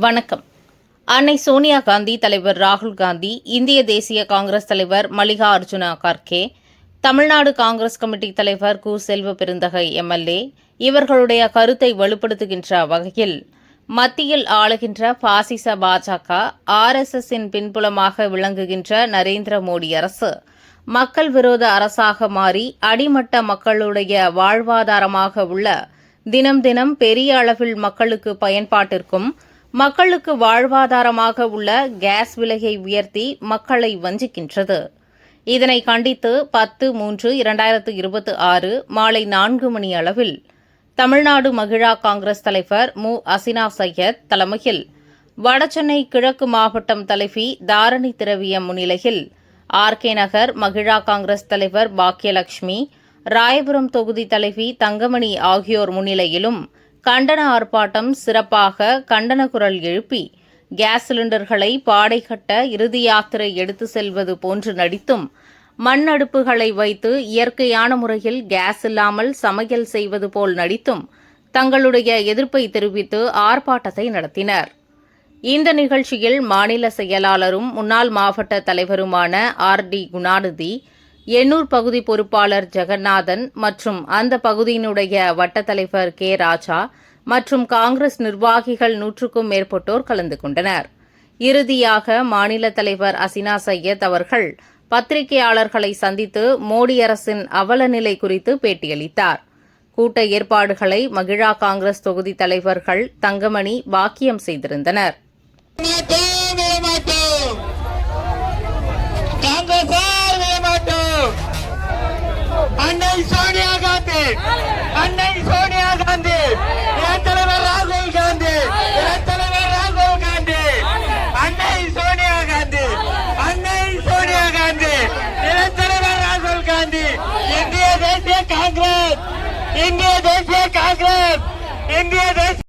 வணக்கம். அன்னை சோனியா காந்தி, தலைவர் ராகுல் காந்தி, இந்திய தேசிய காங்கிரஸ் தலைவர் மல்லிகா அர்ஜுனா கார்கே, தமிழ்நாடு காங்கிரஸ் கமிட்டி தலைவர் கு. செல்வ பெருந்தகை எம்எல்ஏ இவர்களுடைய கருத்தை வலுப்படுத்துகின்ற வகையில் மத்தியில் ஆளுகின்ற பாசிச பாஜக, RSSஇன் பின்புலமாக விளங்குகின்ற நரேந்திர மோடி அரசு மக்கள் விரோத அரசாக மாறி அடிமட்ட மக்களுடைய வாழ்வாதாரமாக உள்ள தினம் தினம் பெரிய அளவில் மக்களுக்கு பயன்பாட்டிற்கும் மக்களுக்கு வாழ்வாதாரமாக உள்ள கேஸ் விலையை உயர்த்தி மக்களை வஞ்சிக்கின்றது. இதனை கண்டித்து 10/3/2026 மாலை 4 மணி அளவில் தமிழ்நாடு மகிழா காங்கிரஸ் தலைவர் மு. அசினா சையத் தலைமையில் வடசென்னை கிழக்கு மாவட்டம் தலைவி தாரணி திரவியம் முன்னிலையில் RK நகர் மகிழா காங்கிரஸ் தலைவர் பாக்கியலட்சுமி, ராயபுரம் தொகுதி தலைவி தங்கமணி ஆகியோர் முன்னிலையிலும் கண்டன ஆர்ப்பாட்டம் சிறப்பாக கண்டன குரல் எழுப்பி கேஸ் சிலிண்டர்களை பாடை கட்ட இறுதி யாத்திரை எடுத்து செல்வது போன்று நடித்தும், மண் அடுப்புகளை வைத்து இயற்கையான முறையில் கேஸ் இல்லாமல் சமையல் செய்வது போல் நடித்தும் தங்களுடைய எதிர்ப்பை தெரிவித்து ஆர்ப்பாட்டத்தை நடத்தினர். இந்த நிகழ்ச்சியில் மாநில செயலாளரும் முன்னாள் மாவட்ட தலைவருமான RD குணாநிதி, எண்ணூர் பகுதி பொறுப்பாளர் ஜெகநாதன் மற்றும் அந்த பகுதியினுடைய வட்டத்தலைவர் K. ராஜா மற்றும் காங்கிரஸ் நிர்வாகிகள் 100க்கும் மேற்பட்டோர் கலந்து கொண்டனர். இறுதியாக மாநில தலைவர் அசினா சையத் அவர்கள் பத்திரிகையாளர்களை சந்தித்து மோடி அரசின் அவல நிலை குறித்து பேட்டியளித்தார். கூட்ட ஏற்பாடுகளை மகிழா காங்கிரஸ் தொகுதி தலைவர்கள் தங்கமணி, பாக்கியம் செய்திருந்தனர். அன்னை சோனியா காந்தி, அன்னை சோனியா காந்தி, என் தலைவர் ராகுல் காந்தி, என் தலைவர் ராகுல் காந்தி, அன்னை சோனியா காந்தி, அன்னை சோனியா காந்தி, என் தலைவர் ராகுல் காந்தி, இந்திய தேசிய காங்கிரஸ், இந்திய தேசிய காங்கிரஸ், இந்திய தேசிய